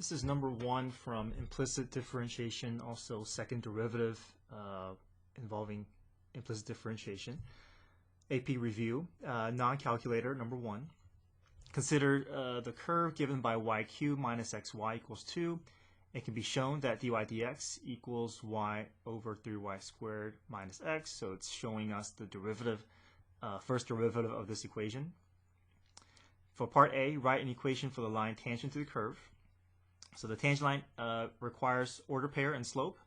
This is number 1 from Implicit Differentiation, also second derivative involving implicit differentiation. AP review, non-calculator, number 1. Consider the curve given by y cubed minus xy equals 2. It can be shown that dy dx equals y over 3y squared minus x. So it's showing us the derivative, first derivative of this equation. For part A, write an equation for the line tangent to the curve. So the tangent line requires order pair and slope.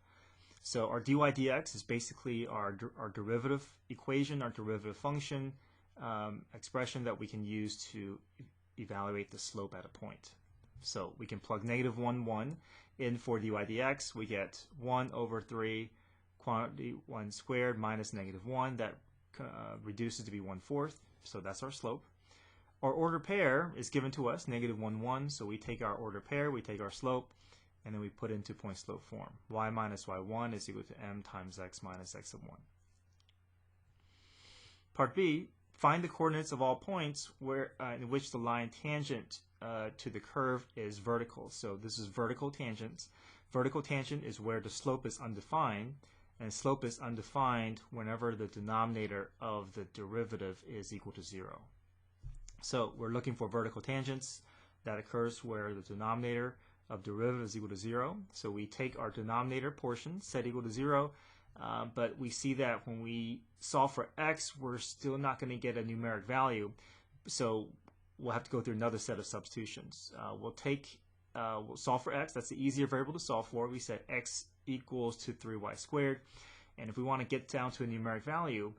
So our dy dx is basically our derivative equation, our derivative function expression that we can use to evaluate the slope at a point. So we can plug negative 1, 1 in for dy dx. We get 1 over 3 quantity 1 squared minus negative 1. That reduces to be 1/4. So that's our slope. Our order pair is given to us, negative 1, 1. So we take our order pair, we take our slope, and then we put into point slope form. Y minus y1 is equal to m times x minus x of 1. Part B, find the coordinates of all points where in which the line tangent to the curve is vertical. So this is vertical tangents. Vertical tangent is where the slope is undefined, and slope is undefined whenever the denominator of the derivative is equal to 0. So we're looking for vertical tangents that occurs where the denominator of derivative is equal to 0. So we take our denominator portion, set equal to 0, but we see that when we solve for x, we're still not going to get a numeric value. So we'll have to go through another set of substitutions. We'll solve for x. That's the easier variable to solve for. We said x equals to 3y squared. And if we want to get down to a numeric value,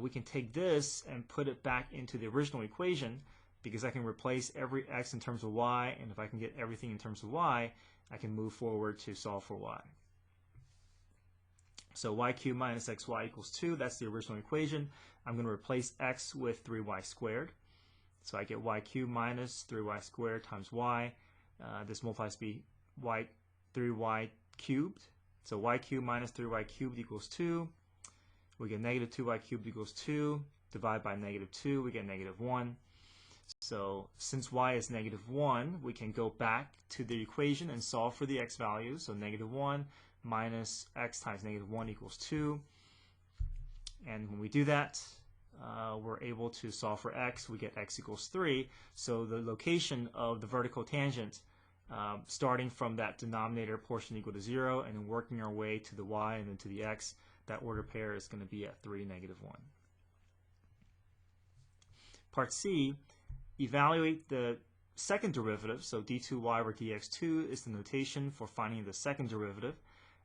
we can take this and put it back into the original equation, because I can replace every x in terms of y, and if I can get everything in terms of y, I can move forward to solve for y. So y cubed minus xy equals 2, that's the original equation. I'm going to replace x with 3y squared. So I get y cubed minus 3y squared times y. This multiplies to be 3y cubed. So y cubed minus 3y cubed equals 2. We get negative 2y cubed equals 2. Divide by negative 2, we get negative 1. So since y is negative 1, we can go back to the equation and solve for the x value. So negative 1 minus x times negative 1 equals 2. And when we do that, we're able to solve for x. We get x equals 3. So the location of the vertical tangent, starting from that denominator portion equal to 0, and then working our way to the y and then to the x, that order pair is going to be at 3, negative 1. Part C, evaluate the second derivative. So d2y over dx2 is the notation for finding the second derivative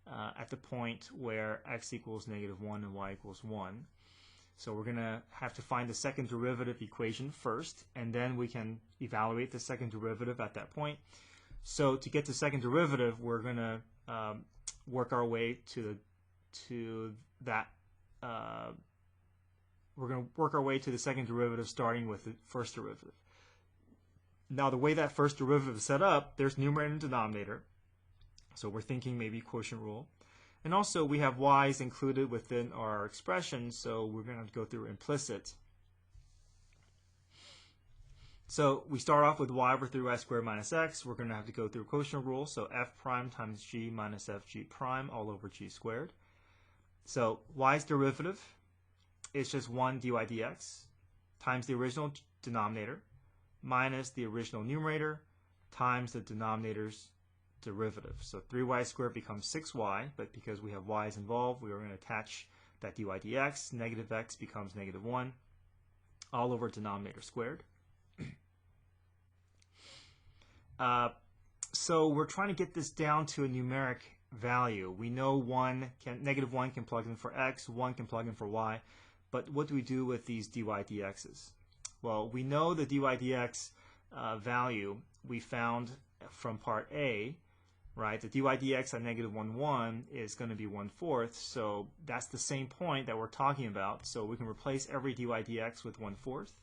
at the point where x equals negative 1 and y equals 1. So we're going to have to find the second derivative equation first, and then we can evaluate the second derivative at that point. So to get the second derivative, we're going to work our way to the second derivative starting with the first derivative. Now the way that first derivative is set up, there's numerator and denominator. So we're thinking maybe quotient rule. And also we have y's included within our expression, so we're going to go through implicit. So we start off with y over 3y squared minus x. We're going to have to go through quotient rule, so f prime times g minus fg prime all over g squared. So y's derivative is just 1 dy dx times the original denominator minus the original numerator times the denominator's derivative. So 3y squared becomes 6y, but because we have y's involved, we are going to attach that dy dx. Negative x becomes negative 1 all over denominator squared. So we're trying to get this down to a numeric value. We know negative 1 can plug in for x, 1 can plug in for y, but what do we do with these dy dx's? Well, we know the dy dx value we found from part A, right? The dy dx at negative 1, 1 is going to be 1/4, so that's the same point that we're talking about. So we can replace every dy dx with 1/4.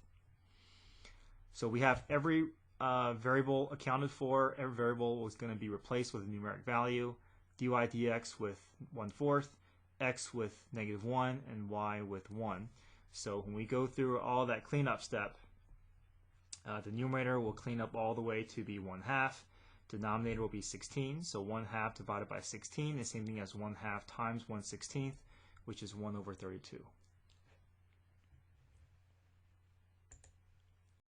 So we have every variable accounted for. Every variable is going to be replaced with a numeric value. Dy dx with 1/4, x with negative 1, and y with 1. So when we go through all that cleanup step, the numerator will clean up all the way to be 1/2. Denominator will be 16, so 1/2 divided by 16 is the same thing as 1/2 times 1/16, which is 1/32.